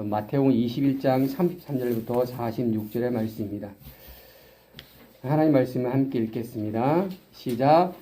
마태복음 21장 33절부터 46절의 말씀입니다. 하나님 말씀을 함께 읽겠습니다. 시작.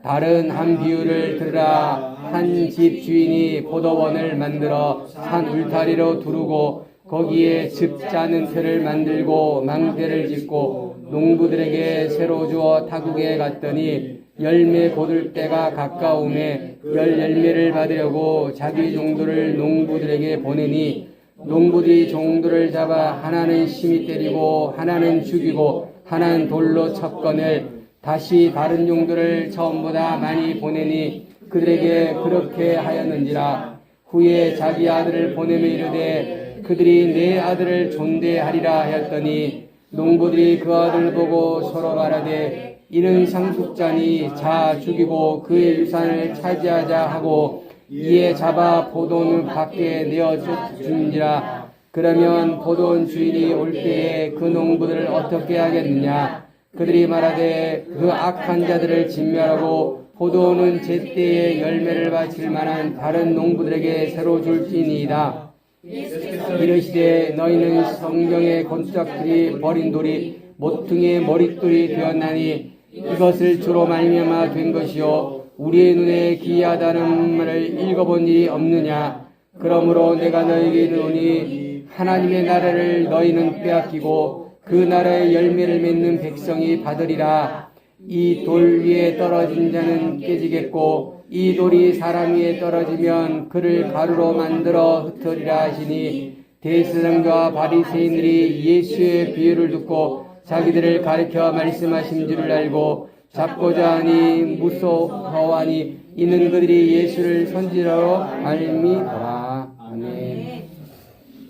다른 한 비유를 들으라. 한 집 주인이 포도원을 만들어 산 울타리로 두르고 거기에 즙 짜는 틀을 만들고 망대를 짓고 농부들에게 새로 주어 타국에 갔더니 열매 거둘 때가 가까움에 열매를 받으려고 자기 종들을 농부들에게 보내니 농부들이 종들을 잡아 하나는 심히 때리고 하나는 죽이고 하나는 돌로 쳤거늘 다시 다른 종들을 처음보다 많이 보내니 그들에게 그렇게 하였는지라. 후에 자기 아들을 보내며 이르되 그들이 내 아들을 존대하리라 하였더니 농부들이 그 아들을 보고 서로 말하되 이는 상속자니 자 죽이고 그의 유산을 차지하자 하고 이에 잡아 포도원 밖에 내어 쫓은지라. 그러면 포도원 주인이 올 때에 그 농부들을 어떻게 하겠느냐. 그들이 말하되 그 악한 자들을 진멸하고 포도원은 제때에 열매를 바칠 만한 다른 농부들에게 새로 줄지니이다. 이르시되 너희는 성경의 건축자들이 버린 돌이 모퉁이의 머릿돌이 되었나니 이것을 주로 말미암아 된 것이요 우리의 눈에 기이하다는 말을 읽어본 일이 없느냐. 그러므로 내가 너희에게 이르노니 하나님의 나라를 너희는 빼앗기고 그 나라의 열매를 맺는 백성이 받으리라. 이 돌 위에 떨어진 자는 깨지겠고 이 돌이 사람 위에 떨어지면 그를 가루로 만들어 흩으리라 하시니 대제사장과 바리새인들이 예수의 비유를 듣고 자기들을 가리켜 말씀하신 줄을 알고 잡고자 하니 무서워하니 이는 그들이 예수를 선지자로 알미더라. 아멘.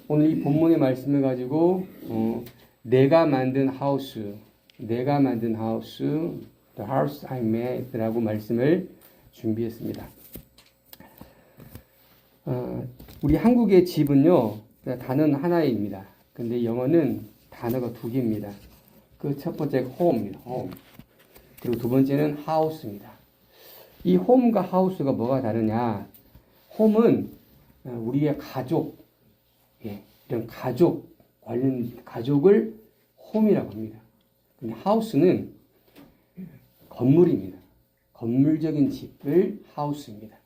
오늘 이 본문의 말씀을 가지고 내가 만든 하우스, the house I made 라고 말씀을 준비했습니다. 우리 한국의 집은요, 단어는 하나입니다. 근데 영어는 단어가 두 개입니다. 그 첫 번째 home입니다. home. 그리고 두 번째는 house입니다. 이 home과 house가 뭐가 다르냐? home은 우리의 가족, 이런 가족, 관련 가족을 홈이라고 합니다. 근데 하우스는 건물입니다. 건물적인 집을 하우스입니다.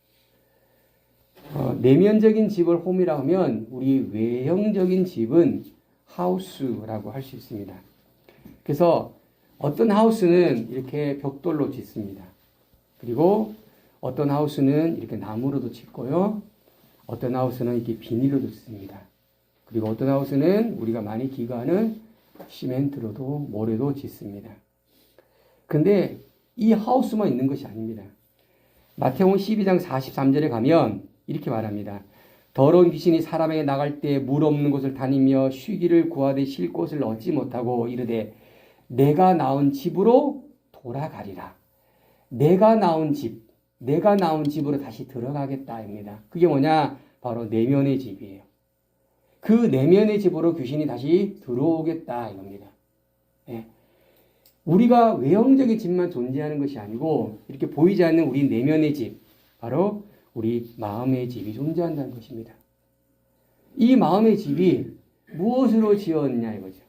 내면적인 집을 홈이라고 하면 우리 외형적인 집은 하우스라고 할 수 있습니다. 그래서 어떤 하우스는 이렇게 벽돌로 짓습니다. 그리고 어떤 하우스는 이렇게 나무로도 짓고요. 어떤 하우스는 이렇게 비닐로도 짓습니다. 그리고 어떤 하우스는 우리가 많이 기거하는 시멘트로도 모래도 짓습니다. 근데 이 하우스만 있는 것이 아닙니다. 마태복음 12장 43절에 가면 이렇게 말합니다. 더러운 귀신이 사람에게 나갈 때 물 없는 곳을 다니며 쉬기를 구하되 쉴 곳을 얻지 못하고 이르되 내가 나온 집으로 돌아가리라. 내가 나온 집으로 다시 들어가겠다입니다. 그게 뭐냐? 바로 내면의 집이에요. 그 내면의 집으로 귀신이 다시 들어오겠다 이겁니다. 우리가 외형적인 집만 존재하는 것이 아니고 이렇게 보이지 않는 우리 내면의 집, 바로 우리 마음의 집이 존재한다는 것입니다. 이 마음의 집이 무엇으로 지었냐 이거죠.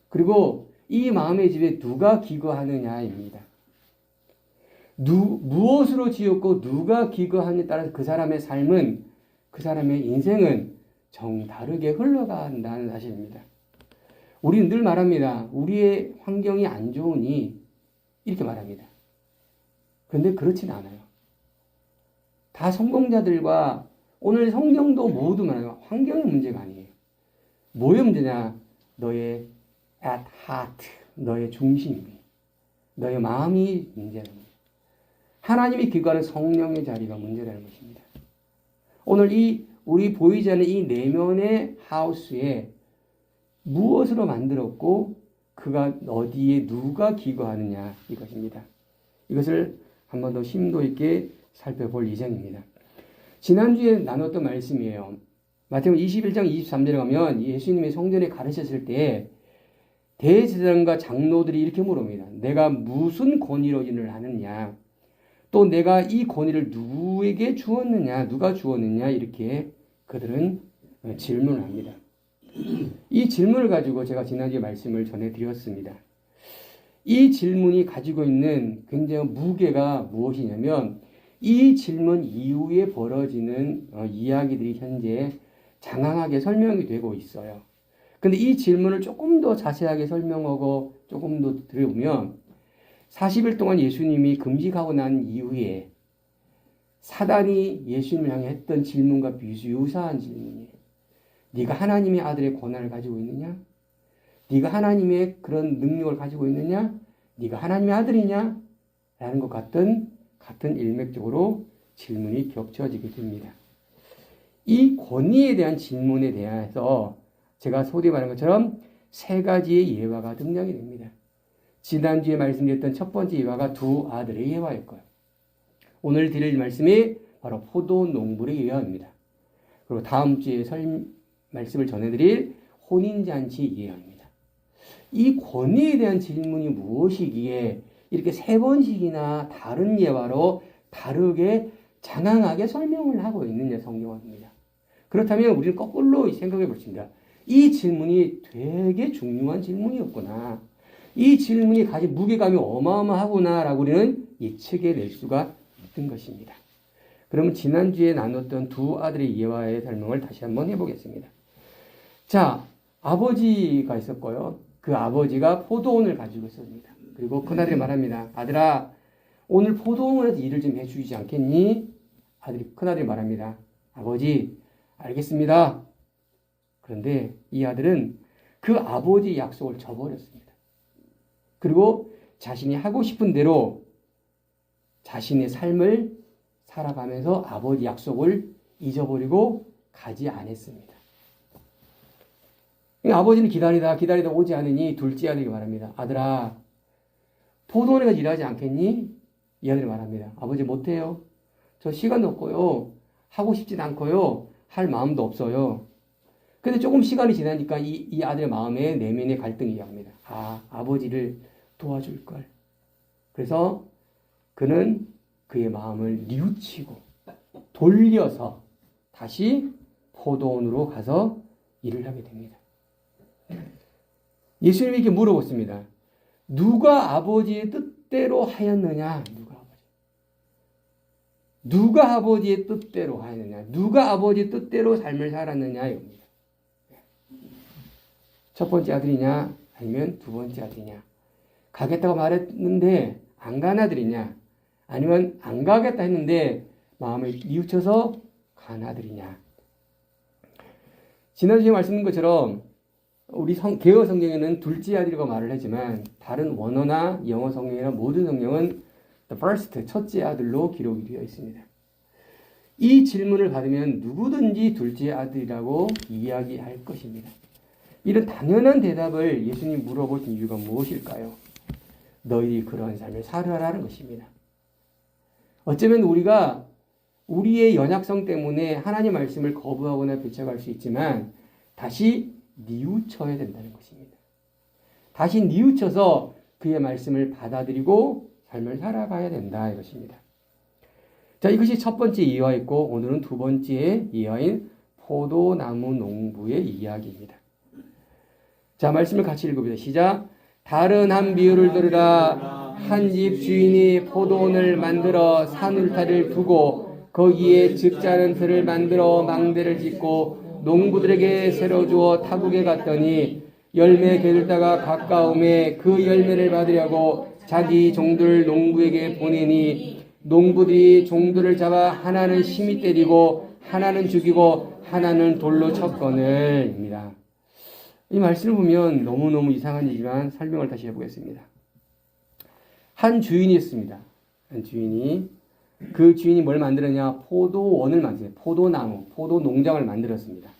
그리고 이 마음의 집에 누가 기거하느냐입니다. 무엇으로 지었고 누가 기거하느냐에 따라서 그 사람의 삶은, 그 사람의 인생은 정다르게 흘러간다는 사실입니다. 우리는 늘 말합니다. 우리의 환경이 안 좋으니 이렇게 말합니다. 그런데 그렇진 않아요. 다 성공자들과 오늘 성경도 모두 말해요. 환경의 문제가 아니에요. 뭐의 문제냐? 너의 at heart, 너의 중심이, 너의 마음이 문제라는 거예요. 하나님이 기거하는 성령의 자리가 문제라는 것입니다. 오늘 우리 보이지 않는 이 내면의 하우스에 무엇으로 만들었고 그가 어디에 누가 기거하느냐 이것입니다. 이것을 한 번 더 심도 있게 살펴볼 예정입니다. 지난주에 나눴던 말씀이에요. 마태복음 21장 23절에 가면 예수님이 성전에 가르쳤을 때 대제사장과 장로들이 이렇게 물습니다. 내가 무슨 권위로 일을 하느냐? 또 내가 이 권위를 누구에게 주었느냐? 누가 주었느냐? 이렇게 그들은 질문을 합니다. 이 질문을 가지고 제가 지난주에 말씀을 전해드렸습니다. 이 질문이 가지고 있는 굉장히 무게가 무엇이냐면 이 질문 이후에 벌어지는 이야기들이 현재 장황하게 설명이 되고 있어요. 근데 이 질문을 조금 더 자세하게 설명하고 조금 더 들어보면 40일 동안 예수님이 금식하고 난 이후에 사단이 예수님을 향해 했던 질문과 유사한 질문이에요. 네가 하나님의 아들의 권한을 가지고 있느냐? 네가 하나님의 그런 능력을 가지고 있느냐? 네가 하나님의 아들이냐? 라는 것 같은 일맥적으로 질문이 겹쳐지게 됩니다. 이 권위에 대한 질문에 대해서 제가 소위 말한 것처럼 세 가지의 예화가 등장이 됩니다. 지난주에 말씀드렸던 첫 번째 예화가 두 아들의 예화였고요. 오늘 드릴 말씀이 바로 포도 농부의 예화입니다. 그리고 다음 주에 말씀을 전해드릴 혼인잔치 예화입니다. 이 권위에 대한 질문이 무엇이기에 이렇게 세 번씩이나 다른 예화로 다르게 장황하게 설명을 하고 있느냐 성경입니다. 그렇다면 우리는 거꾸로 생각해 보십니다. 이 질문이 되게 중요한 질문이었구나. 이 질문이 가진 무게감이 어마어마하구나라고 우리는 예측해 낼 수가 있던 것입니다. 그러면 지난주에 나눴던 두 아들의 예화의 설명을 다시 한번 해보겠습니다. 자, 아버지가 있었고요. 그 아버지가 포도원을 가지고 있었습니다. 그리고 큰아들이 말합니다. 아들아, 오늘 포도원에서 일을 좀 해주지 않겠니? 큰아들이 말합니다. 아버지, 알겠습니다. 그런데 이 아들은 그 아버지의 약속을 저버렸습니다. 그리고 자신이 하고 싶은 대로 자신의 삶을 살아가면서 아버지 약속을 잊어버리고 가지 않았습니다. 아버지는 기다리다 오지 않으니 둘째 아들에게 말합니다. 아들아, 포도원에 가서 일하지 않겠니? 이 아들이 말합니다. 아버지 못해요. 저 시간도 없고요. 하고 싶진 않고요. 할 마음도 없어요. 근데 조금 시간이 지나니까 이 아들의 마음에 내면의 갈등이 시작합니다. 아버지를 도와줄 걸. 그래서 그는 그의 마음을 뉘우치고 돌려서 다시 포도원으로 가서 일을 하게 됩니다. 예수님이 이렇게 물어봤습니다. 누가 아버지의 뜻대로 하였느냐? 누가 아버지의 뜻대로 하였느냐? 누가 아버지의 뜻대로 삶을 살았느냐? 이겁니다. 첫 번째 아들이냐? 아니면 두 번째 아들이냐? 가겠다고 말했는데 안 간 아들이냐? 아니면 안 가겠다 했는데 마음을 뉘우쳐서 간 아들이냐? 지난주에 말씀드린 것처럼 우리 개혁 성경에는 둘째 아들이라고 말을 하지만 다른 원어나 영어 성경이나 모든 성경은 the first, 첫째 아들로 기록이 되어 있습니다. 이 질문을 받으면 누구든지 둘째 아들이라고 이야기할 것입니다. 이런 당연한 대답을 예수님이 물어보신 이유가 무엇일까요? 너희들이 그러한 삶을 살아라는 것입니다. 어쩌면 우리가 우리의 연약성 때문에 하나님의 말씀을 거부하거나 배척할 수 있지만 다시 뉘우쳐야 된다는 것입니다. 다시 뉘우쳐서 그의 말씀을 받아들이고 삶을 살아가야 된다 이것입니다. 자, 이것이 첫 번째 이야기였고 오늘은 두 번째 이야기인 포도나무 농부의 이야기입니다. 자, 말씀을 같이 읽어보자. 시작. 다른 한 비유를 들으라. 한 집 주인이 포도원을 만들어 산 울타리를 두고 거기에 즙자는 틀을 만들어 망대를 짓고 농부들에게 새로 주어 타국에 갔더니 열매 게을다가 가까움에 그 열매를 받으려고 자기 종들 농부에게 보내니 농부들이 종들을 잡아 하나는 심히 때리고 하나는 죽이고 하나는 돌로 쳤거늘입니다. 이 말씀을 보면 너무너무 이상한 일이지만 설명을 다시 해보겠습니다. 한 주인이 있습니다. 한 주인이 그 주인이 뭘 만들었냐? 포도원을 만들었어요. 포도나무, 포도농장을 만들었습니다.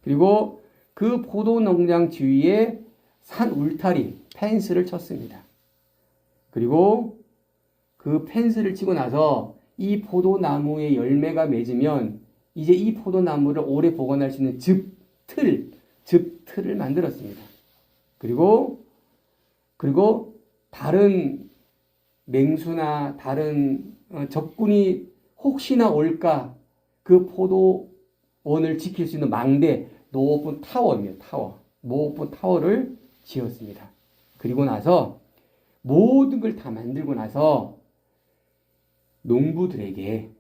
그리고 그 포도농장 주위에 산 울타리, 펜스를 쳤습니다. 그리고 그 펜스를 치고 나서 이 포도나무의 열매가 맺으면 이제 이 포도나무를 오래 보관할 수 있는 즙틀을 만들었습니다. 그리고 다른 맹수나 다른 적군이 혹시나 올까 그 포도 원을 지킬 수 있는 망대, 높은 타워입니다. 타워. 높은 타워를 지었습니다. 그리고 나서 모든 걸 다 만들고 나서 농부들에게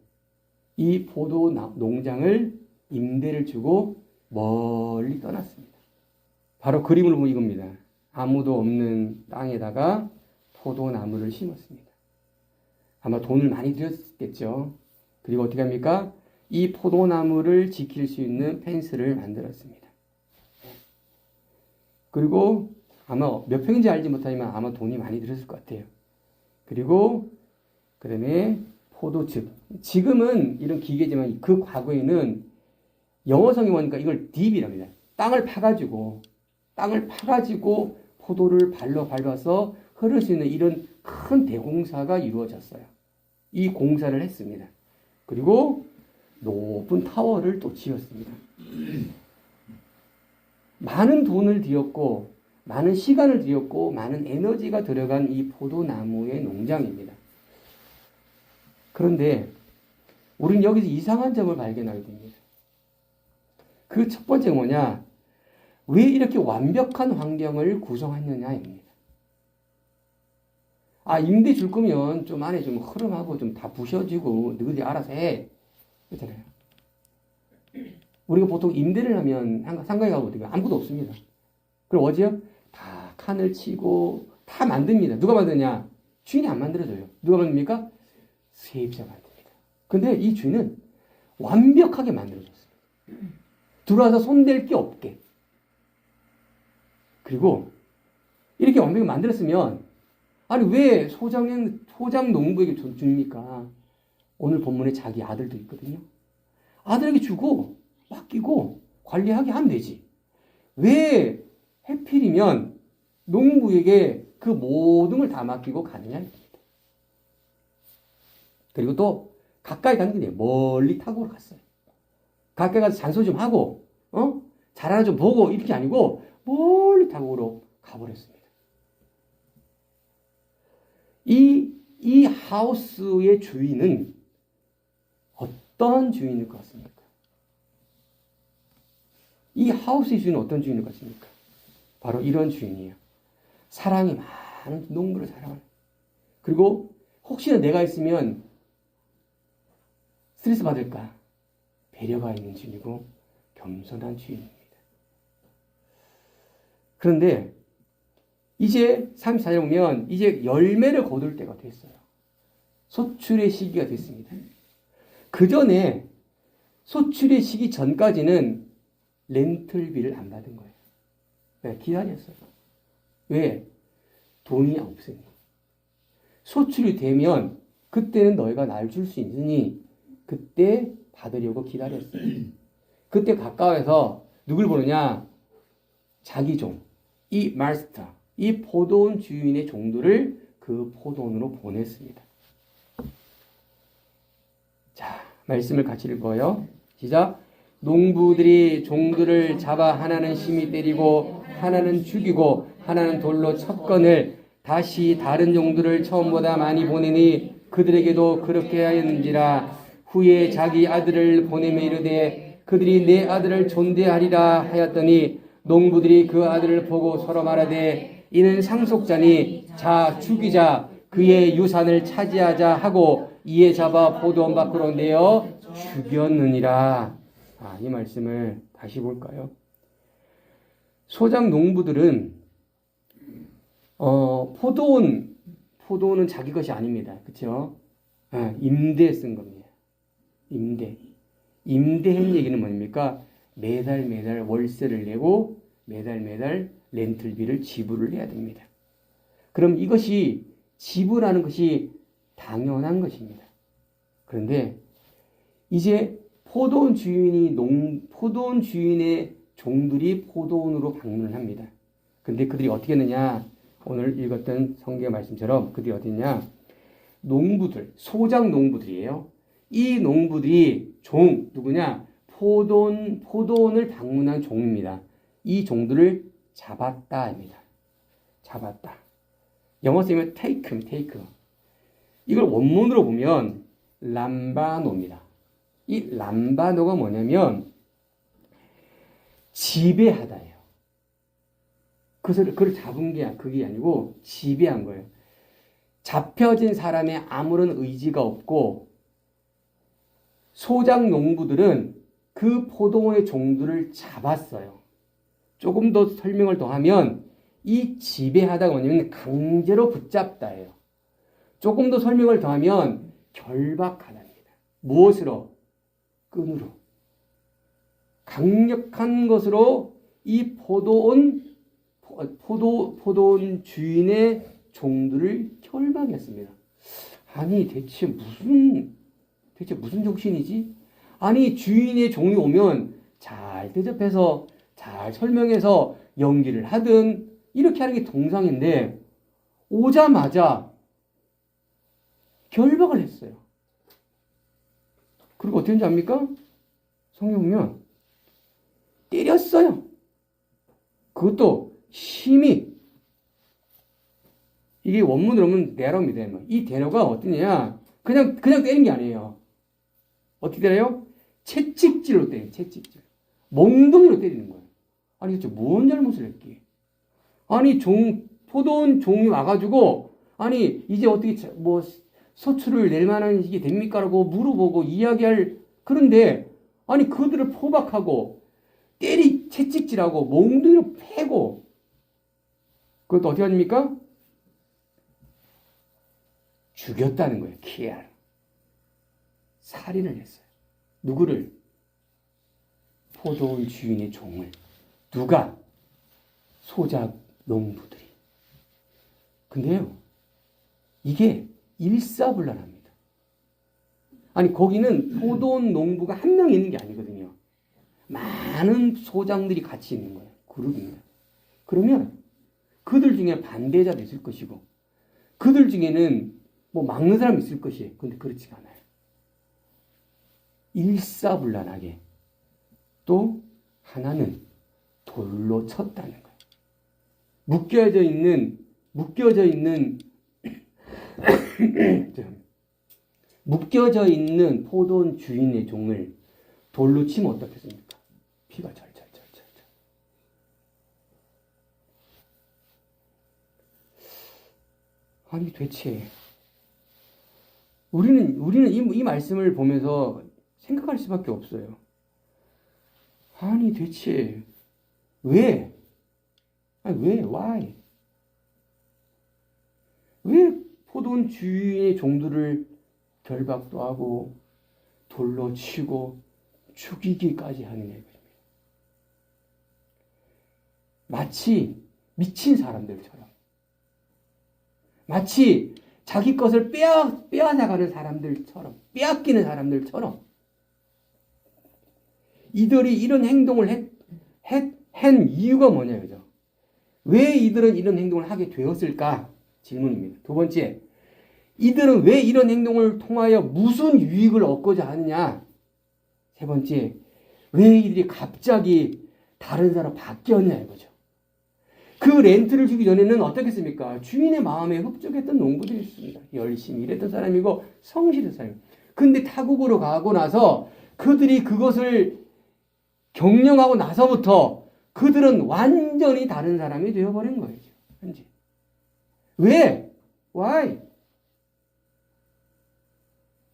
이 포도 농장을 임대를 주고 멀리 떠났습니다. 바로 그림을 보면 이겁니다. 아무도 없는 땅에다가 포도나무를 심었습니다. 아마 돈을 많이 들였겠죠. 그리고 어떻게 합니까? 이 포도나무를 지킬 수 있는 펜스를 만들었습니다. 그리고 아마 몇 평인지 알지 못하지만 아마 돈이 많이 들었을 것 같아요. 그리고 그다음에 포도즙. 지금은 이런 기계지만 그 과거에는 영어성이 뭐니까 이걸 딥이랍니다. 땅을 파가지고 포도를 발로 밟아서 흐를 수 있는 이런 큰 대공사가 이루어졌어요. 이 공사를 했습니다. 그리고 높은 타워를 또 지었습니다. 많은 돈을 들였고 많은 시간을 들였고 많은 에너지가 들어간 이 포도나무의 농장입니다. 그런데 우리는 여기서 이상한 점을 발견하게 됩니다. 그 첫 번째 뭐냐? 왜 이렇게 완벽한 환경을 구성했느냐입니다. 임대 줄 거면 좀 안에 좀 흐름하고 좀 다 부셔지고 너희들이 알아서 해. 그렇잖아요. 우리가 보통 임대를 하면 상가에 가고 어떻게 아무것도 없습니다. 그럼 어제요? 다 칸을 치고 다 만듭니다. 누가 만드냐? 주인이 안 만들어줘요. 누가 만듭니까? 세입자가 만듭니다. 근데 이 주인은 완벽하게 만들어줬어요. 들어와서 손댈 게 없게. 그리고 이렇게 완벽히 만들었으면 아니 왜 소장 농부에게 줍니까? 오늘 본문에 자기 아들도 있거든요. 아들에게 주고 맡기고 관리하게 하면 되지. 왜 해필이면 농부에게 그 모든 걸 다 맡기고 가느냐? 그리고 또 가까이 가는 게 아니에요. 멀리 타고 갔어요. 가까이 가서 잔소리 좀 하고 잘하나 좀 보고 이렇게 아니고 멀리 타고로 가버렸습니다. 이 하우스의 주인은 어떤 주인일 것 같습니까? 이 하우스의 주인은 어떤 주인일 것 같습니까? 바로 이런 주인이에요. 사랑이 많은 농부를 사랑하는. 그리고 혹시나 내가 있으면 스트레스 받을까? 배려가 있는 주인이고 겸손한 주인입니다. 그런데 이제 34절 보면 이제 열매를 거둘 때가 됐어요. 소출의 시기가 됐습니다. 그 전에 소출의 시기 전까지는 렌틀비를 안 받은 거예요. 네, 기다렸어요. 왜? 돈이 없으니. 소출이 되면 그때는 너희가 날 줄 수 있으니 그때 받으려고 기다렸어요. 그때 가까워서 누굴 보느냐? 자기 종, 이 마스터, 이 포도원 주인의 종들을 그 포도원으로 보냈습니다. 자, 말씀을 같이 읽어요. 시작. 농부들이 종들을 잡아 하나는 심히 때리고 하나는 죽이고 하나는 돌로 쳤거늘 다시 다른 종들을 처음보다 많이 보내니 그들에게도 그렇게 하였는지라. 후에 자기 아들을 보내며 이르되 그들이 내 아들을 존대하리라 하였더니 농부들이 그 아들을 보고 서로 말하되 이는 상속자니 자 죽이자 그의 유산을 차지하자 하고 이에 잡아 포도원 밖으로 내어 죽였느니라. 이 말씀을 다시 볼까요? 소장 농부들은 포도원은 자기 것이 아닙니다. 그렇죠? 임대에 쓴 겁니다. 임대한 얘기는 뭡니까? 매달 월세를 내고 매달 렌틀비를 지불을 해야 됩니다. 그럼 이것이 지불하는 것이 당연한 것입니다. 그런데 이제 포도원 주인의 종들이 포도원으로 방문을 합니다. 그런데 그들이 어떻게 했느냐? 오늘 읽었던 성경 말씀처럼 그들이 어디 있냐? 소장 농부들이에요. 이 농부들이 누구냐? 포도원을 방문한 종입니다. 이 종들을 잡았다입니다. 잡았다. 영어 쓰면 take. 이걸 원문으로 보면 람바노입니다. 이 람바노가 뭐냐면 지배하다예요. 그걸 잡은 게 그게 아니고 지배한 거예요. 잡혀진 사람의 아무런 의지가 없고 소작 농부들은 그 포도원의 종들을 잡았어요. 조금 더 설명을 더하면 이 지배하다가 뭐냐면 강제로 붙잡다예요. 조금 더 설명을 더하면 결박하다입니다. 무엇으로? 끈으로. 강력한 것으로 이 포도원 주인의 종들을 결박했습니다. 아니 대체 무슨 정신이지? 아니 주인의 종이 오면 잘 대접해서 잘 설명해서 연기를 하든 이렇게 하는 게 동상인데 오자마자 결박을 했어요. 그리고 어떻게 했는지 압니까? 성경 보면 때렸어요. 그것도 심히. 이게 원문으로 보면 대로입니다. 이 대로가 어떠냐? 그냥 때린 게 아니에요. 어떻게 때려요? 채찍질로 때려요. 채찍질. 몽둥이로 때리는 거예요. 아니 도대체 뭔 잘못을 했기에? 아니 포도원 종이 와가지고 아니 이제 어떻게 뭐 소출을 낼 만한 이게 됩니까라고 물어보고 이야기할 그런데 아니 그들을 포박하고 채찍질하고 몽둥이로 패고 그것도 어떻게 합니까? 죽였다는 거예요. 키알. 살인을 했어요. 누구를? 포도원 주인의 종을. 누가? 소작 농부들이. 근데요, 이게 일사불란합니다. 아니, 거기는 포도원 농부가 한 명 있는 게 아니거든요. 많은 소장들이 같이 있는 거예요. 그룹입니다. 그러면 그들 중에 반대자도 있을 것이고, 그들 중에는 뭐 막는 사람이 있을 것이에요. 근데 그렇지가 않아요. 일사불란하게. 또 하나는 돌로 쳤다는 거예요. 묶여져 있는 포도원 주인의 종을 돌로 치면 어떻겠습니까? 피가 절절절절절. 아니 대체 우리는 이 말씀을 보면서 생각할 수밖에 없어요. 아니 대체 왜? why? 왜 포도원 주인의 종들을 결박도 하고 돌로 치고 죽이기까지 하느냐 이거입니다. 마치 미친 사람들처럼, 마치 자기 것을 빼앗아가는 사람들처럼, 빼앗기는 사람들처럼 이들이 이런 행동을 한 이유가 뭐냐 그죠? 왜 이들은 이런 행동을 하게 되었을까? 질문입니다. 두 번째, 이들은 왜 이런 행동을 통하여 무슨 유익을 얻고자 하느냐? 세 번째, 왜 이들이 갑자기 다른 사람 바뀌었냐 이거죠. 그 렌트를 주기 전에는 어떻겠습니까? 주인의 마음에 흡족했던 농부들이 있습니다. 열심히 일했던 사람이고 성실했던 사람이고. 근데 타국으로 가고 나서 그들이 그것을 경영하고 나서부터 그들은 완전히 다른 사람이 되어버린 거예요. 현재. 왜? Why?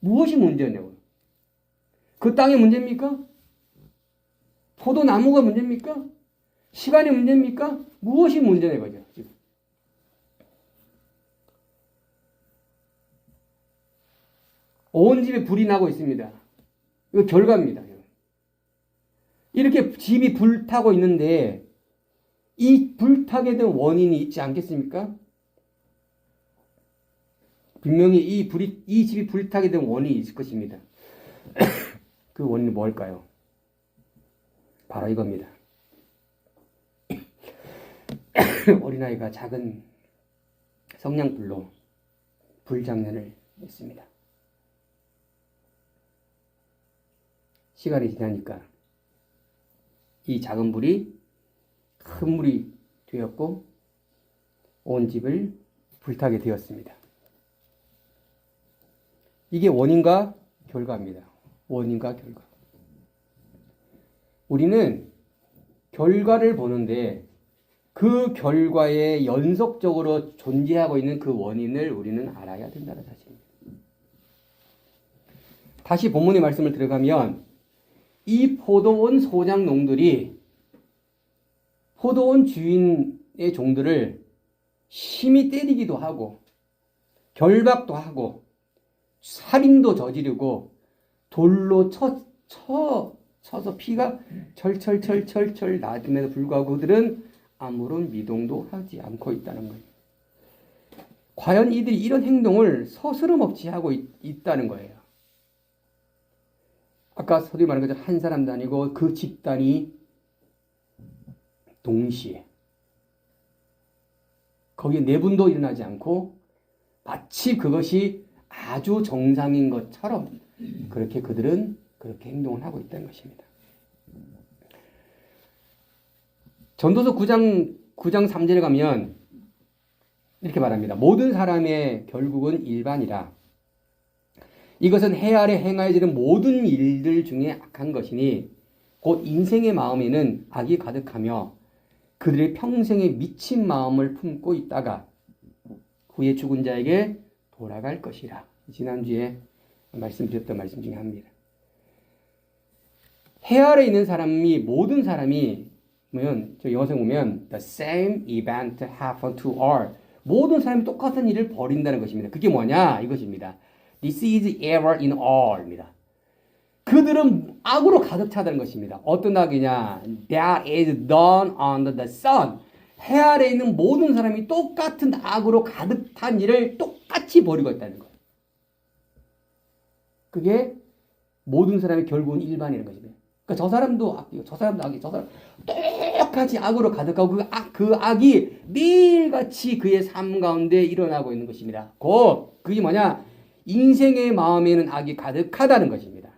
무엇이 문제냐고요? 그 땅의 문제입니까? 포도나무가 문제입니까? 시간이 문제입니까? 무엇이 문제냐 이거죠. 지금. 온 집에 불이 나고 있습니다. 이거 결과입니다. 이렇게 집이 불타고 있는데 이 불타게 된 원인이 있지 않겠습니까? 분명히 이 집이 불타게 된 원인이 있을 것입니다. 그 원인은 뭘까요? 바로 이겁니다. 어린아이가 작은 성냥불로 불장난을 했습니다. 시간이 지나니까 이 작은 불이 큰 불이 되었고 온 집을 불타게 되었습니다. 이게 원인과 결과입니다. 원인과 결과. 우리는 결과를 보는데 그 결과에 연속적으로 존재하고 있는 그 원인을 우리는 알아야 된다는 사실입니다. 다시 본문의 말씀을 들어가면 이 포도원 소장농들이 포도원 주인의 종들을 심히 때리기도 하고 결박도 하고 살인도 저지르고 돌로 쳐서 피가 철철철철철 나음에도 불구하고 그들은 아무런 미동도 하지 않고 있다는 거예요. 과연 이들이 이런 행동을 서스럼없이 하고 있다는 거예요. 아까 소위 말한 것처럼 한 사람도 아니고 그 집단이 동시에 거기에 내분도 일어나지 않고 마치 그것이 아주 정상인 것처럼 그렇게 그들은 그렇게 행동을 하고 있다는 것입니다. 전도서 9장 3절에 가면 이렇게 말합니다. 모든 사람의 결국은 일반이라. 이것은 해 아래 행하여지는 모든 일들 중에 악한 것이니 곧 인생의 마음에는 악이 가득하며 그들의 평생에 미친 마음을 품고 있다가 후에 죽은 자에게 돌아갈 것이라. 지난주에 말씀드렸던 말씀 중에 합니다. 해 아래 있는 사람이 모든 사람이 저 영어에 보면 the same event happen to all. 모든 사람이 똑같은 일을 벌인다는 것입니다. 그게 뭐냐? 이것입니다. This is ever in all입니다. 그들은 악으로 가득 차다는 것입니다. 어떤 악이냐? That is done under the sun. 해 아래 있는 모든 사람이 똑같은 악으로 가득 찬 일을 똑같이 벌이고 있다는 거예요. 그게 모든 사람이 결국은 일반이라는 것입니다. 그러니까 저 사람도 악이고 저 사람도 악이고 저 사람 똑같이 악으로 가득하고 그 악이 매일같이 그의 삶 가운데 일어나고 있는 것입니다. 그게 뭐냐? 인생의 마음에는 악이 가득하다는 것입니다.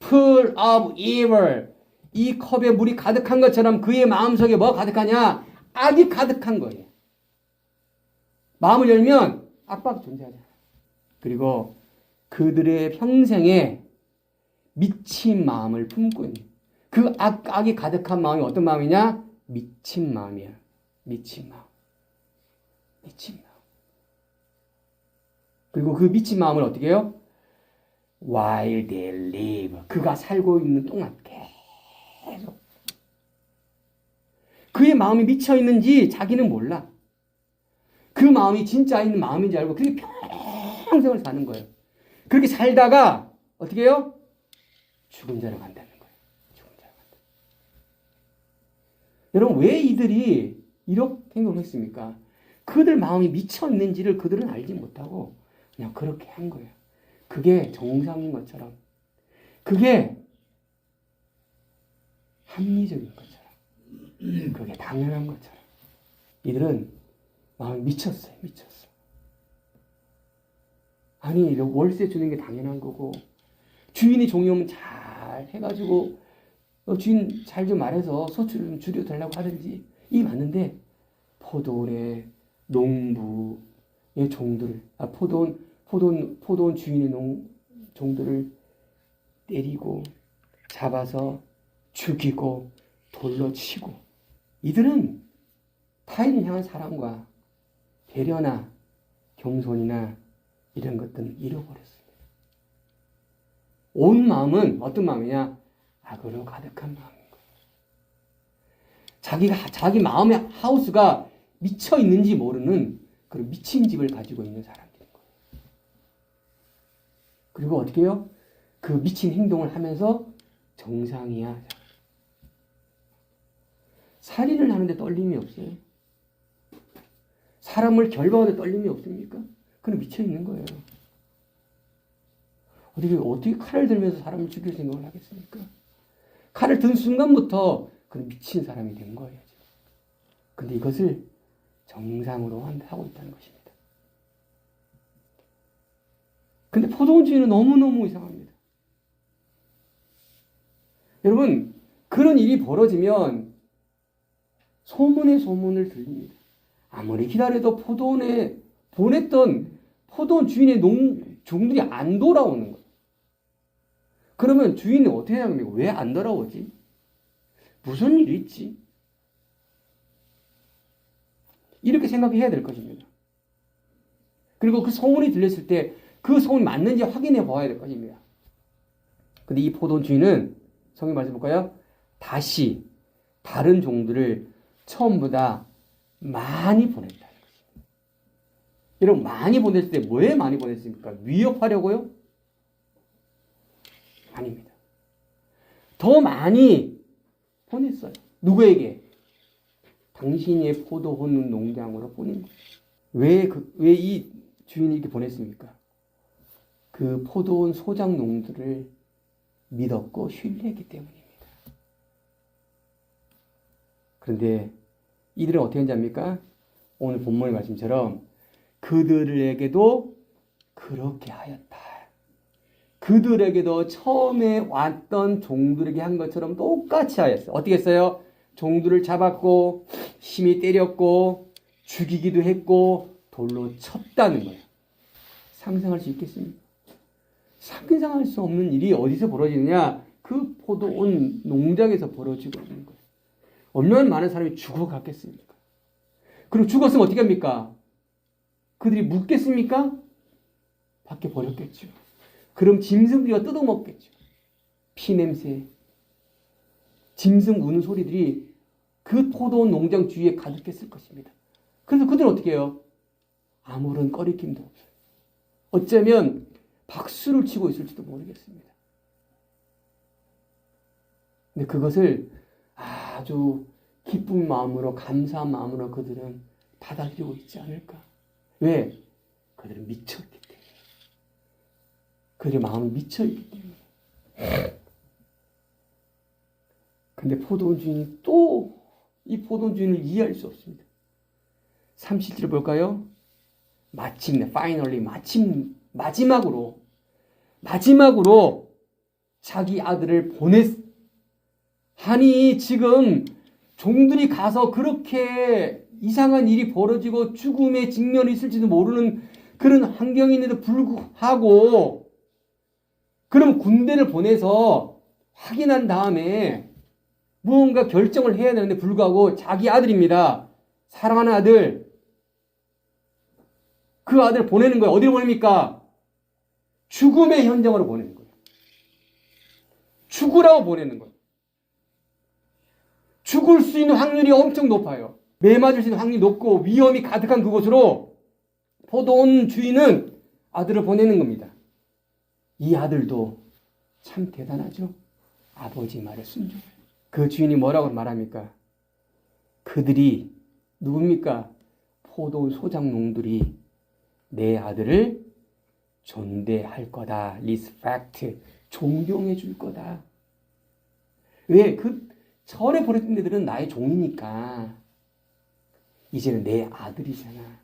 Full of evil. 이 컵에 물이 가득한 것처럼 그의 마음속에 뭐가 가득하냐? 악이 가득한 거예요. 마음을 열면 악밖에 존재하지 않아요. 그리고 그들의 평생에 미친 마음을 품고 있는 그 악이 가득한 마음이 어떤 마음이냐? 미친 마음이야. 미친 마음. 미친 마음. 그리고 그 미친 마음을 어떻게 해요? While they live. 그가 살고 있는 동안 계속. 그의 마음이 미쳐 있는지 자기는 몰라. 그 마음이 진짜 있는 마음인지 알고 그렇게 평생을 사는 거예요. 그렇게 살다가 어떻게 해요? 죽은 자로 간다는 거예요. 죽은 자로 간다. 여러분 왜 이들이 이렇게 행동을 했습니까? 그들 마음이 미쳐 있는지를 그들은 알지 못하고 그냥 그렇게 한 거예요. 그게 정상인 것처럼, 그게 합리적인 것처럼, 그게 당연한 것처럼 이들은 마음이 미쳤어요. 미쳤어. 아니 월세 주는 게 당연한 거고 주인이 종이 오면 잘 해가지고 주인 잘 좀 말해서 소출 좀 줄여달라고 하든지 이게 맞는데 포도원의 농부의 종들, 포도원 주인의 종들을 때리고 잡아서 죽이고 돌로 치고 이들은 타인을 향한 사랑과 배려나 겸손이나 이런 것들은 잃어버렸습니다. 온 마음은 어떤 마음이냐? 악으로 가득한 마음인 거예요. 자기 마음의 하우스가 미쳐 있는지 모르는 그런 미친 집을 가지고 있는 사람들인 거예요. 그리고 어떻게 해요? 그 미친 행동을 하면서 정상이야. 살인을 하는데 떨림이 없어요. 사람을 결박하는데 떨림이 없습니까? 그건 미쳐 있는 거예요. 어떻게 칼을 들면서 사람을 죽일 생각을 하겠습니까? 칼을 든 순간부터 그는 미친 사람이 된 거예요. 근데 이것을 정상으로 하고 있다는 것입니다. 근데 포도원 주인은 너무너무 이상합니다. 여러분, 그런 일이 벌어지면 소문에 소문을 들립니다. 아무리 기다려도 포도원에 보냈던 포도원 주인의 종들이 안 돌아오는 거예요. 그러면 주인이 어떻게 해야 합니까? 왜 안 돌아오지? 무슨 일이 있지? 이렇게 생각해야 될 것입니다. 그리고 그 소문이 들렸을 때 그 소문이 맞는지 확인해 봐야 될 것입니다. 근데 이 포도원 주인은 성경 말씀 볼까요? 다시 다른 종들을 처음보다 많이 보냈다는 것입니다. 여러분, 많이 보냈을 때 왜 많이 보냈습니까? 위협하려고요? 아닙니다. 더 많이 보냈어요. 누구에게? 당신의 포도원 농장으로 보낸 거예요. 왜 이 주인이 이렇게 보냈습니까? 그 포도원 소작 농들을 믿었고 신뢰했기 때문입니다. 그런데 이들은 어떻게 했는지 압니까? 오늘 본문의 말씀처럼 그들에게도 그렇게 하였다. 그들에게도 처음에 왔던 종들에게 한 것처럼 똑같이 하였어요. 어떻게 했어요? 종들을 잡았고 심히 때렸고 죽이기도 했고 돌로 쳤다는 거예요. 상상할 수 있겠습니까? 상상할 수 없는 일이 어디서 벌어지느냐? 그 포도원 농장에서 벌어지고 있는 거예요. 얼마나 많은 사람이 죽어갔겠습니까? 그리고 죽었으면 어떻게 합니까? 그들이 묻겠습니까? 밖에 버렸겠죠. 그럼 짐승들이 뜯어먹겠죠. 피냄새, 짐승 우는 소리들이 그 포도원 농장 주위에 가득했을 것입니다. 그래서 그들은 어떻게 해요? 아무런 꺼리낌도 없어요. 어쩌면 박수를 치고 있을지도 모르겠습니다. 근데 그것을 아주 기쁜 마음으로, 감사한 마음으로 그들은 받아들이고 있지 않을까? 왜? 그들은 미쳤기 때문에. 그들의 마음이 미쳐있기 때문에. 근데 포도원 주인이 또 이 포도원 주인을 이해할 수 없습니다. 37절 볼까요? 마침내, finally, 마지막으로 자기 아들을 하니 지금 종들이 가서 그렇게 이상한 일이 벌어지고 죽음의 직면이 있을지도 모르는 그런 환경인데도 불구하고 그럼 군대를 보내서 확인한 다음에 무언가 결정을 해야 되는데 불구하고 자기 아들입니다. 사랑하는 아들. 그 아들을 보내는 거예요. 어디로 보냅니까? 죽음의 현장으로 보내는 거예요. 죽으라고 보내는 거예요. 죽을 수 있는 확률이 엄청 높아요. 매 맞을 수 있는 확률이 높고 위험이 가득한 그곳으로 포도원 주인은 아들을 보내는 겁니다. 이 아들도 참 대단하죠. 아버지 말에 순종해요. 그 주인이 뭐라고 말합니까? 그들이 누굽니까? 포도원 소작농들이 내 아들을 존대할 거다. 리스펙트, 존경해 줄 거다. 왜? 그 전에 보냈던 애들은 나의 종이니까 이제는 내 아들이잖아.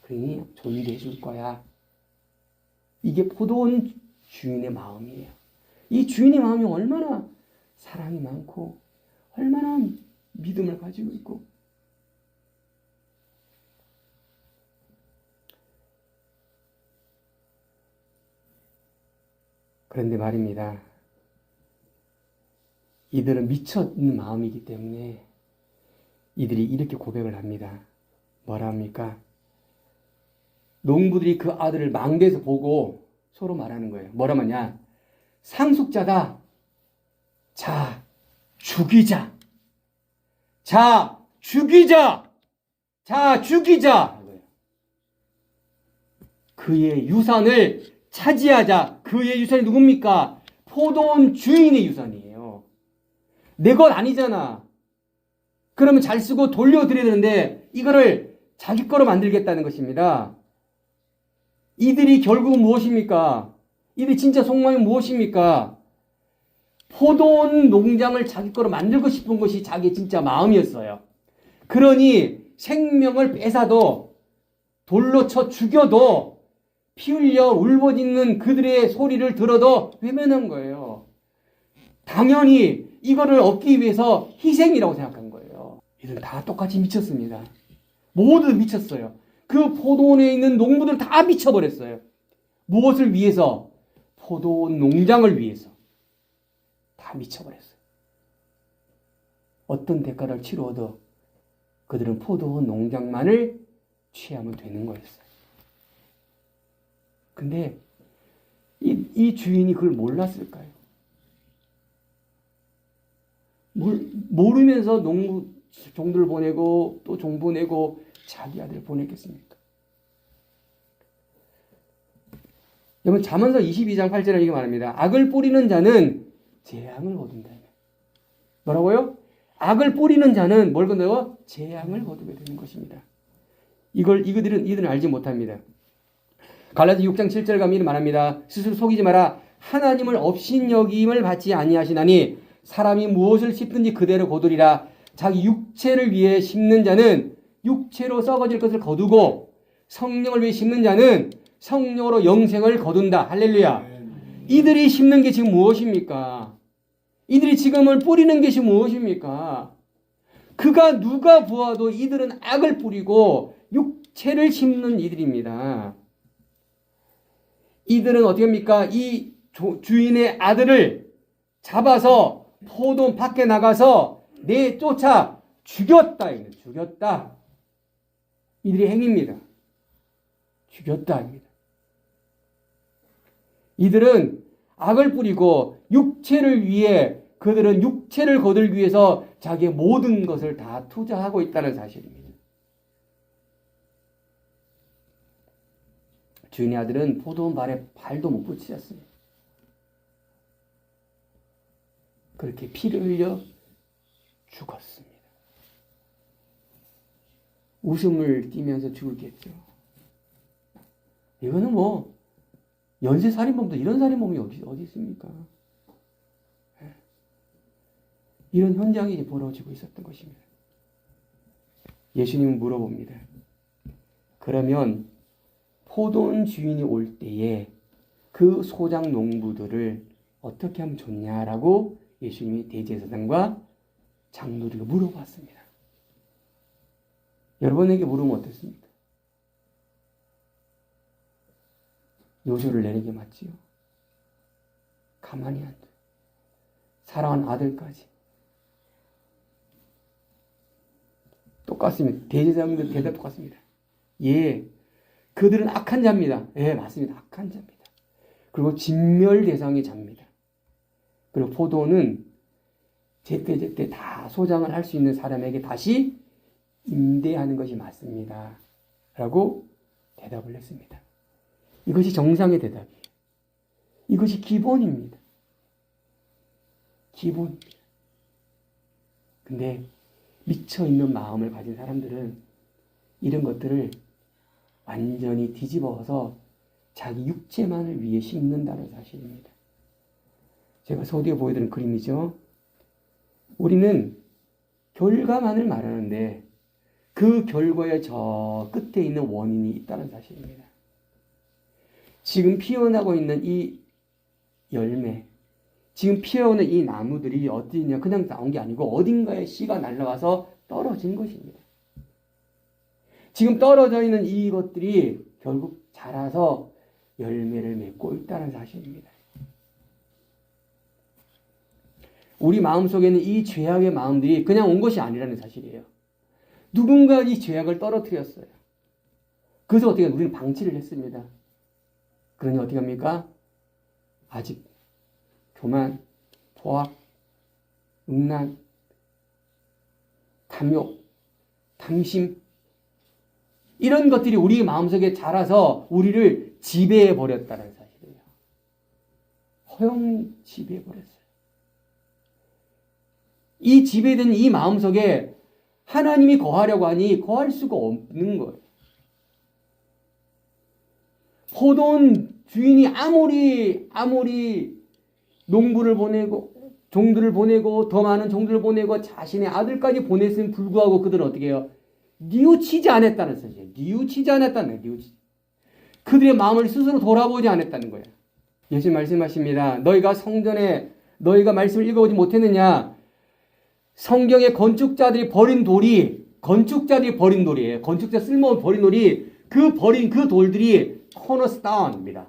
그러니 존대해 줄 거야. 이게 포도원 주인의 마음이에요. 이 주인의 마음이 얼마나 사랑이 많고 얼마나 믿음을 가지고 있고 그런데 말입니다. 이들은 미쳐있는 마음이기 때문에 이들이 이렇게 고백을 합니다. 뭐라 합니까? 농부들이 그 아들을 망대에서 보고 서로 말하는 거예요. 뭐라 하냐? 상속자다. 자, 죽이자. 자, 죽이자. 자, 죽이자. 그의 유산을 차지하자. 그의 유산이 누굽니까? 포도원 주인의 유산이에요. 내 것 아니잖아. 그러면 잘 쓰고 돌려드려야 되는데 이거를 자기 거로 만들겠다는 것입니다. 이들이 결국은 무엇입니까? 이들이 진짜 속마음이 무엇입니까? 포도원 농장을 자기 거로 만들고 싶은 것이 자기의 진짜 마음이었어요. 그러니 생명을 뺏어도 돌로 쳐 죽여도 피 흘려 울부짖는 그들의 소리를 들어도 외면한 거예요. 당연히 이거를 얻기 위해서 희생이라고 생각한 거예요. 이들은 다 똑같이 미쳤습니다. 모두 미쳤어요. 그 포도원에 있는 농부들은 다 미쳐버렸어요. 무엇을 위해서? 포도원 농장을 위해서. 다 미쳐버렸어요. 어떤 대가를 치루어도 그들은 포도 농장만을 취하면 되는 거였어요. 근데 이 주인이 그걸 몰랐을까요? 모르면서 종들 보내고 또 종 보내고 자기 아들 보냈겠습니까? 여러분 잠언서 22장 8절에 이렇게 말합니다. 악을 뿌리는 자는 재앙을 거둔다. 뭐라고요? 악을 뿌리는 자는 뭘 거둬요? 재앙을 거두게 되는 것입니다. 이들은 알지 못합니다. 갈라디 6장 7절 가면 이렇게 말합니다. 스스로 속이지 마라. 하나님을 업신여김을 받지 아니하시나니 사람이 무엇을 심든지 그대로 거두리라. 자기 육체를 위해 심는 자는 육체로 썩어질 것을 거두고 성령을 위해 심는 자는 성령으로 영생을 거둔다. 할렐루야. 이들이 심는 게 지금 무엇입니까? 이들이 지금을 뿌리는 것이 무엇입니까? 그가 누가 보아도 이들은 악을 뿌리고 육체를 심는 이들입니다. 이들은 어떻게 합니까? 이 주인의 아들을 잡아서 포도 밖에 나가서 내쫓아 죽였다. 죽였다. 이들의 행위입니다. 죽였다. 이들은 악을 뿌리고 육체를 위해 그들은 육체를 거두기 위해서 자기의 모든 것을 다 투자하고 있다는 사실입니다. 주인의 아들은 포도원 발에 발도 못 붙이셨어요. 그렇게 피를 흘려 죽었습니다. 웃음을 띠면서 죽었겠죠. 이거는 뭐 연쇄살인범도 이런 살인범이 어디 있습니까? 이런 현장이 벌어지고 있었던 것입니다. 예수님은 물어봅니다. 그러면 포도원 주인이 올 때에 그 소작 농부들을 어떻게 하면 좋냐라고 예수님이 대제사장과 장로들에게 물어봤습니다. 여러분에게 물으면 어떻습니까? 요소를 내리게 맞지요. 가만히 안 돼. 사랑하는 아들까지. 똑같습니다. 대제사장들 대답 똑같습니다. 예, 그들은 악한 자입니다. 예, 맞습니다. 악한 자입니다. 그리고 진멸 대상의 자입니다. 그리고 포도는 제때 다 소장을 할 수 있는 사람에게 다시 임대하는 것이 맞습니다. 라고 대답을 했습니다. 이것이 정상의 대답이에요. 이것이 기본입니다. 기본입니다. 근데 미쳐있는 마음을 가진 사람들은 이런 것들을 완전히 뒤집어서 자기 육체만을 위해 심는다는 사실입니다. 제가 서두에 보여드린 그림이죠. 우리는 결과만을 말하는데 그 결과의 저 끝에 있는 원인이 있다는 사실입니다. 지금 피어나고 있는 이 열매, 지금 피어오는 이 나무들이 어디 있냐 그냥 나온 게 아니고 어딘가에 씨가 날라와서 떨어진 것입니다. 지금 떨어져 있는 이것들이 결국 자라서 열매를 맺고 있다는 사실입니다. 우리 마음속에는 이 죄악의 마음들이 그냥 온 것이 아니라는 사실이에요. 누군가 이 죄악을 떨어뜨렸어요. 그래서 어떻게 우리는 방치를 했습니다. 그러니 어떻게 합니까? 아직 교만, 포악, 음란, 탐욕, 탐심 이런 것들이 우리 마음속에 자라서 우리를 지배해 버렸다는 사실이에요. 허용 지배해 버렸어요. 이 지배된 이 마음속에 하나님이 거하려고 하니 거할 수가 없는 거예요. 포도원 주인이 아무리 농부를 보내고 종들을 보내고 더 많은 종들을 보내고 자신의 아들까지 보냈음에 불구하고 그들은 어떻게 해요? 뉘우치지 않았다는 사실이에요. 뉘우치지 않았다는 거예요. 그들의 마음을 스스로 돌아보지 않았다는 거예요. 예수님 말씀하십니다. 너희가 성전에 너희가 말씀을 읽어보지 못했느냐? 성경의 건축자들이 버린 돌이에요. 건축자 쓸모없는 버린 돌이 버린 그 돌들이 코너스톤입니다.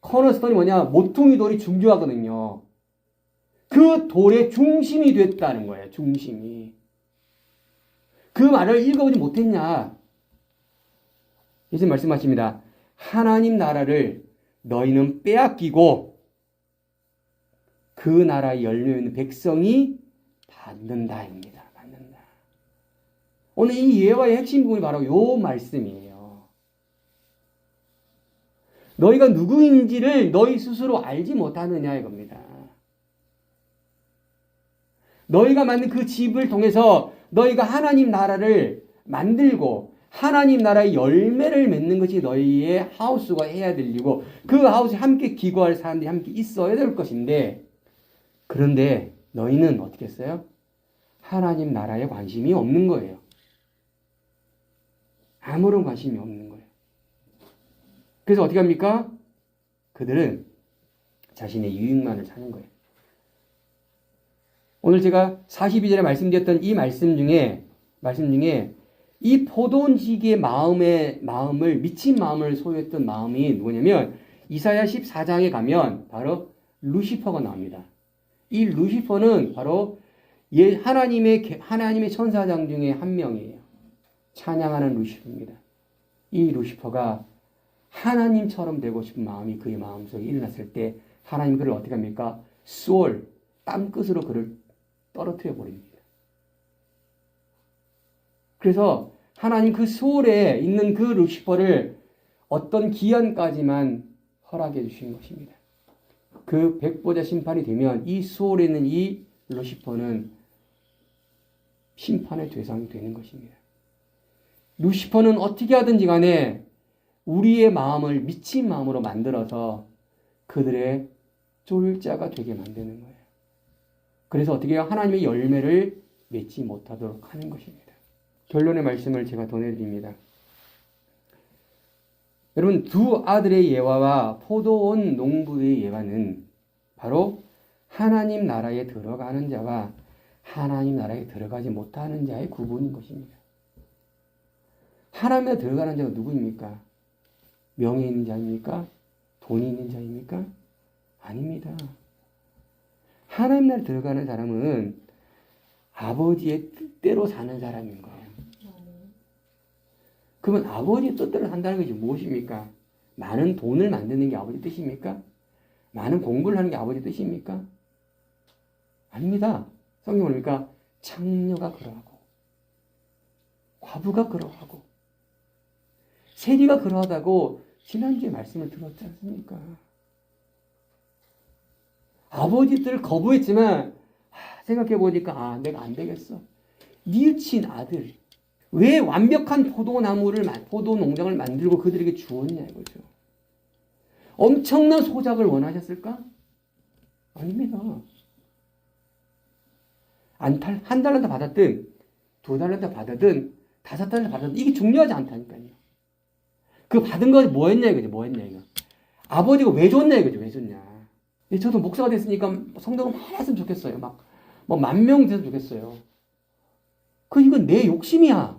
코너스톤이 뭐냐? 모퉁이 돌이 중요하거든요. 그 돌의 중심이 됐다는 거예요. 중심이. 그 말을 읽어보지 못했냐? 예수님 말씀하십니다. 하나님 나라를 너희는 빼앗기고 그 나라의 열매 있는 백성이 받는다입니다. 받는다. 오늘 이 예화의 핵심 부분이 바로 요 말씀이에요. 너희가 누구인지를 너희 스스로 알지 못하느냐 이겁니다. 너희가 만든 그 집을 통해서 너희가 하나님 나라를 만들고 하나님 나라의 열매를 맺는 것이 너희의 하우스가 해야 될 일이고 그 하우스에 함께 기거할 사람들이 함께 있어야 될 것인데 그런데 너희는 어떻게 했어요? 하나님 나라에 관심이 없는 거예요. 아무런 관심이 없는 거예요. 그래서 어떻게 합니까? 그들은 자신의 유익만을 찾는 거예요. 오늘 제가 42절에 말씀드렸던 이 말씀 중에 이 포도원지기의 마음을 미친 마음을 소유했던 마음이 누구냐면 이사야 14장에 가면 바로 루시퍼가 나옵니다. 이 루시퍼는 바로 하나님의 천사장 중에 한 명이에요. 찬양하는 루시퍼입니다. 이 루시퍼가 하나님처럼 되고 싶은 마음이 그의 마음속에 일어났을 때 하나님 그를 어떻게 합니까? 수월 땀끝으로 그를 떨어뜨려 버립니다. 그래서 하나님 그 수월에 있는 그 루시퍼를 어떤 기한까지만 허락해 주신 것입니다. 그 백보자 심판이 되면 이 수월에 있는 이 루시퍼는 심판의 대상이 되는 것입니다. 루시퍼는 어떻게 하든지 간에 우리의 마음을 미친 마음으로 만들어서 그들의 쫄자가 되게 만드는 거예요. 그래서 어떻게 해요? 하나님의 열매를 맺지 못하도록 하는 것입니다. 결론의 말씀을 제가 전해드립니다. 여러분 두 아들의 예화와 포도원 농부의 예화는 바로 하나님 나라에 들어가는 자와 하나님 나라에 들어가지 못하는 자의 구분인 것입니다. 하나님 나라에 들어가는 자가 누구입니까? 명예 있는 자입니까? 돈이 있는 자입니까? 아닙니다. 하나님 나라에 들어가는 사람은 아버지의 뜻대로 사는 사람인 거예요. 그러면 아버지의 뜻대로 산다는 것이 무엇입니까? 많은 돈을 만드는 게 아버지 뜻입니까? 많은 공부를 하는 게 아버지 뜻입니까? 아닙니다. 성경은 뭡니까? 창녀가 그러하고 과부가 그러하고 세리가 그러하다고 지난주에 말씀을 들었지 않습니까? 아버지 뜻을 거부했지만 생각해보니까 내가 안 되겠어. 뉘우친 아들. 왜 완벽한 포도 농장을 만들고 그들에게 주었냐 이거죠. 엄청난 소작을 원하셨을까? 아닙니다. 한 달란트 받았든 2달란트 받았든 5달란트 받았든 이게 중요하지 않다니까요. 그 받은 거 뭐 했냐 이거죠. 아버지가 왜 줬냐 이거죠. 왜 줬냐. 저도 목사가 됐으니까 성도가 많았으면 좋겠어요. 막 10,000명 됐으면 좋겠어요. 이건 내 욕심이야.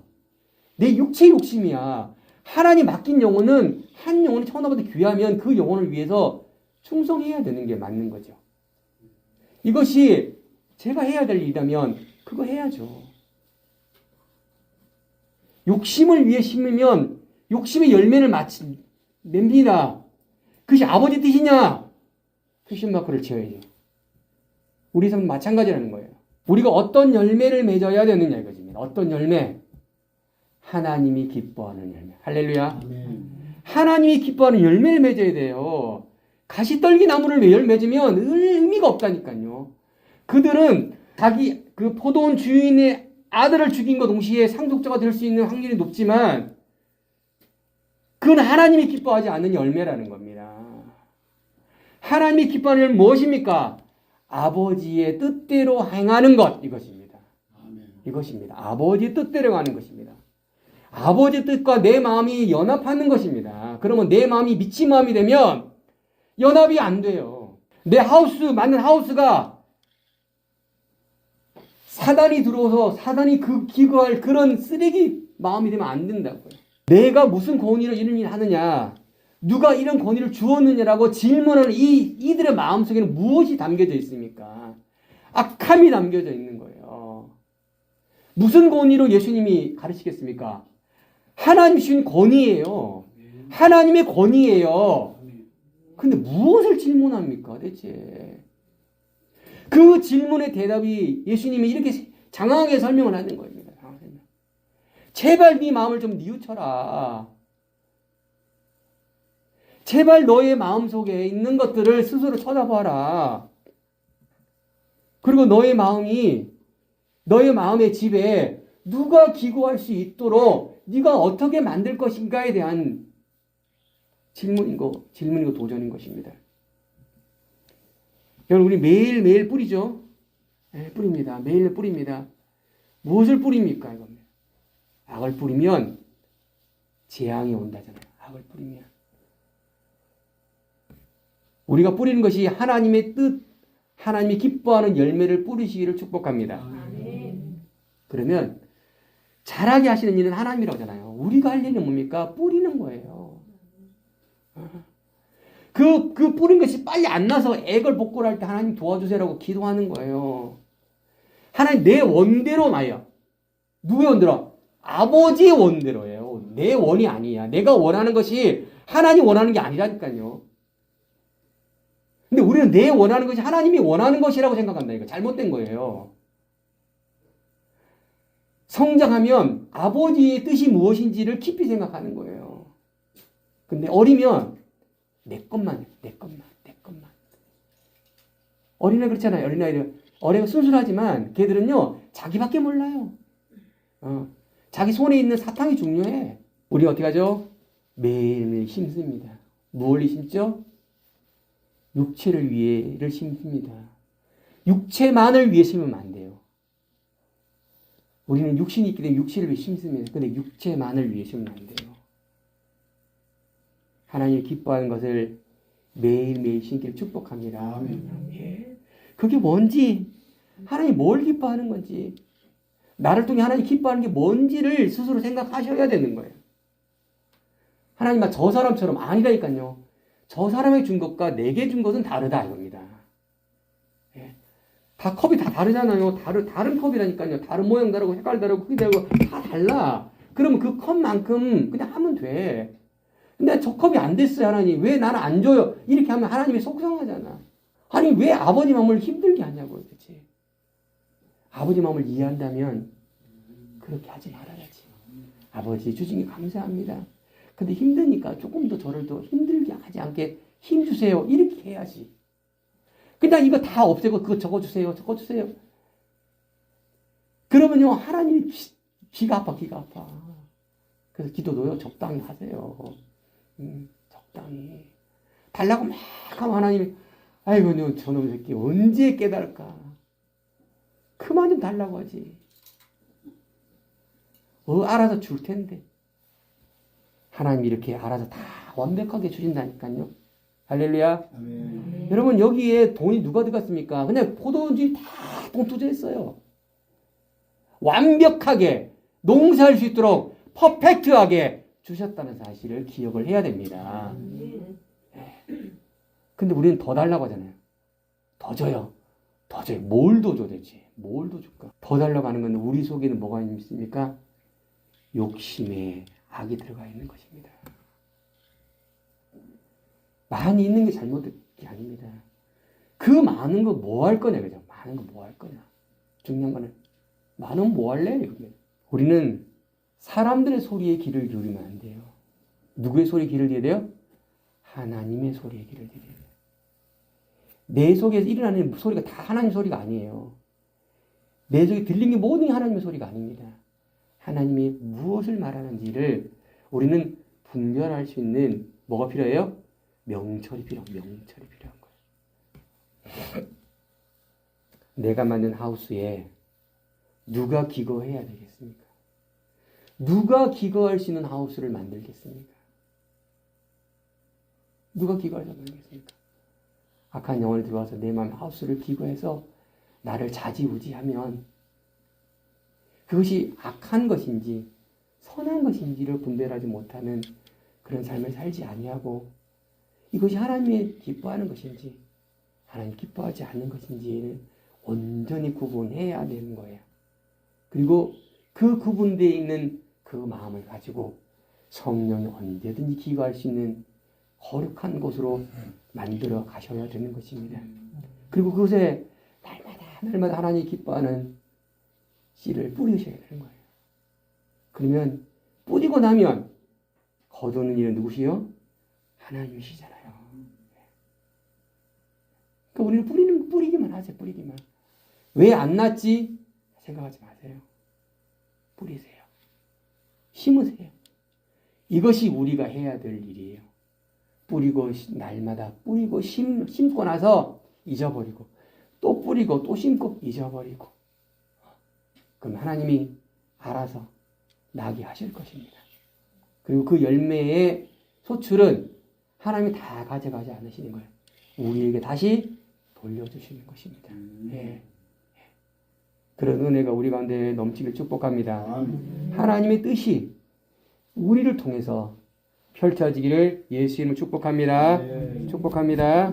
내 육체의 욕심이야. 하나님 맡긴 영혼은 한 영혼이 천하보다 귀하면 그 영혼을 위해서 충성해야 되는 게 맞는 거죠. 이것이 제가 해야 될 일이라면 그거 해야죠. 욕심을 위해 심으면 욕심의 열매를 냅니다. 그것이 아버지 뜻이냐? 퀘스천 마크를 지어야죠. 우리 삶은 마찬가지라는 거예요. 우리가 어떤 열매를 맺어야 되느냐 이것입니다. 어떤 열매? 하나님이 기뻐하는 열매. 할렐루야. 아멘. 하나님이 기뻐하는 열매를 맺어야 돼요. 가시떨기 나무를 맺으면 의미가 없다니까요. 그들은 자기 그 포도원 주인의 아들을 죽인 것 동시에 상속자가 될 수 있는 확률이 높지만 그건 하나님이 기뻐하지 않는 열매라는 겁니다. 하나님이 기뻐하는 열매는 무엇입니까? 아버지의 뜻대로 행하는 것 이것입니다. 아멘. 이것입니다. 아버지의 뜻대로 하는 것입니다. 아버지 뜻과 내 마음이 연합하는 것입니다. 그러면 내 마음이 미친 마음이 되면 연합이 안 돼요. 내 만든 하우스가 사단이 들어와서 사단이 기거할 그런 쓰레기 마음이 되면 안 된다고요. 내가 무슨 권위로 이런 일을 하느냐, 누가 이런 권위를 주었느냐라고 질문하는 이들의 마음속에는 무엇이 담겨져 있습니까? 악함이 남겨져 있는 거예요. 무슨 권위로 예수님이 가르치겠습니까? 하나님이 주신 권위예요. 하나님의 권위예요. 근데 무엇을 질문합니까, 대체? 그 질문의 대답이 예수님이 이렇게 장황하게 설명을 하는 겁니다. 제발 네 마음을 좀 뉘우쳐라. 제발 너의 마음속에 있는 것들을 스스로 쳐다봐라. 그리고 너의 마음의 집에 누가 기거할 수 있도록 네가 어떻게 만들 것인가에 대한 질문이고 도전인 것입니다. 여러분, 우리 매일매일 뿌리죠? 네, 뿌립니다. 매일 뿌립니다. 무엇을 뿌립니까? 이겁니다. 악을 뿌리면 재앙이 온다잖아요. 악을 뿌리면. 우리가 뿌리는 것이 하나님의 뜻, 하나님이 기뻐하는 열매를 뿌리시기를 축복합니다. 아멘. 그러면 자라게 하시는 일은 하나님이라고 하잖아요. 우리가 할 일은 뭡니까? 뿌리는 거예요. 그 뿌린 것이 빨리 안 나서 액을 복구할 때 하나님 도와주세요라고 기도하는 거예요. 하나님 내 원대로 말이야. 누구의 원대로? 아버지의 원대로예요. 내 원이 아니야. 내가 원하는 것이 하나님 원하는 게 아니라니까요. 근데 우리는 내 원하는 것이 하나님이 원하는 것이라고 생각한다. 이거 잘못된 거예요. 성장하면 아버지의 뜻이 무엇인지를 깊이 생각하는 거예요. 근데 어리면 내 것만. 어린아이 그렇잖아요. 어린아이가 순순하지만 걔들은요, 자기밖에 몰라요. 자기 손에 있는 사탕이 중요해. 우리 어떻게 하죠? 매일매일 심습니다. 무엇을 심죠? 육체를 위해를 심습니다. 육체만을 위해 심으면 안 돼요. 우리는 육신이 있기 때문에 육체를 위해 심습니다. 근데 육체만을 위해 심으면 안 돼요. 하나님이 기뻐하는 것을 매일매일 심기를 축복합니다. 예. 그게 뭔지, 하나님이 뭘 기뻐하는 건지, 나를 통해 하나님이 기뻐하는 게 뭔지를 스스로 생각하셔야 되는 거예요. 하나님, 저 사람처럼 아니라니까요. 저 사람에게 준 것과 내게 준 것은 다르다 이겁니다. 예. 다 컵이 다 다르잖아요. 다른 컵이라니까요. 다른 모양 다르고 색깔 다르고 크기 다르고 다 달라. 그러면 그 컵만큼 그냥 하면 돼. 근데 저 컵이 안 됐어요, 하나님. 왜 나는 안 줘요? 이렇게 하면 하나님이 속상하잖아. 아니, 왜 아버지 마음을 힘들게 하냐고요, 그치? 아버지 마음을 이해한다면 그렇게 하지 말아야지. 아버지 주시니 감사합니다. 근데 힘드니까 조금 더 저를 더 힘들게 하지 않게 힘주세요. 이렇게 해야지. 그냥 이거 다 없애고 그거 적어주세요. 그러면요, 하나님이 기가 아파. 그래서 기도도요, 적당히 하세요. 적당히. 달라고 막 하면 하나님이, 아이고, 저놈 새끼 언제 깨달을까? 그만 좀 달라고 하지. 알아서 줄 텐데. 하나님이 이렇게 알아서 다 완벽하게 주신다니까요. 할렐루야. 아멘. 여러분, 여기에 돈이 누가 들어갔습니까? 그냥 포도주의 다 돈 투자했어요. 완벽하게 농사할 수 있도록 퍼펙트하게 주셨다는 사실을 기억을 해야 됩니다. 근데 우리는 더 달라고 하잖아요. 더 줘요. 뭘 더 줘 대체? 뭘 더 줄까? 더 달라고 하는 건 우리 속에는 뭐가 있습니까? 욕심에 악이 들어가 있는 것입니다. 많이 있는 게 잘못된 게 아닙니다. 그 많은 거 뭐 할 거냐, 그죠? 많은 거 뭐 할 거냐. 중요한 거는 많으면 뭐 할래? 이거면. 우리는 사람들의 소리에 귀를 기울이면 안 돼요. 누구의 소리에 귀를 기울여야 돼요? 하나님의 소리에 귀를 기울여야 돼요. 내 속에서 일어나는 소리가 다 하나님 소리가 아니에요. 내 속에 들리는 게 모든 게 하나님의 소리가 아닙니다. 하나님이 무엇을 말하는지를 우리는 분별할 수 있는 뭐가 필요해요? 명철이 필요한 거예요. 내가 만든 하우스에 누가 기거해야 되겠습니까? 누가 기거할 수 있는 하우스를 만들겠습니까? 누가 기거할 수 만들겠습니까? 악한 영혼이 들어와서 내 마음의 하우스를 기거해서 나를 좌지우지하면 그것이 악한 것인지 선한 것인지를 분별하지 못하는 그런 삶을 살지 아니하고 이것이 하나님이 기뻐하는 것인지 하나님 기뻐하지 않는 것인지를 온전히 구분해야 되는 거예요. 그리고 그 구분되어 있는 그 마음을 가지고 성령이 언제든지 기거할 수 있는 거룩한 곳으로 만들어 가셔야 되는 것입니다. 그리고 그곳에 날마다 하나님이 기뻐하는 씨를 뿌리셔야 되는 거예요. 그러면 뿌리고 나면 거두는 일은 누구시요? 하나님이시잖아요. 그러니까 우리는 뿌리기만 하세요. 뿌리기만. 왜 안 났지? 생각하지 마세요. 뿌리세요. 심으세요. 이것이 우리가 해야 될 일이에요. 뿌리고 날마다 뿌리고 심고 나서 잊어버리고 또 뿌리고 또 심고 잊어버리고 그럼 하나님이 알아서 나게 하실 것입니다. 그리고 그 열매의 소출은 하나님이 다 가져가지 않으시는 거예요. 우리에게 다시 돌려주시는 것입니다. 예. 그런 은혜가 우리 가운데 넘치길 축복합니다. 하나님의 뜻이 우리를 통해서 펼쳐지기를 예수 이름으로 축복합니다. 축복합니다.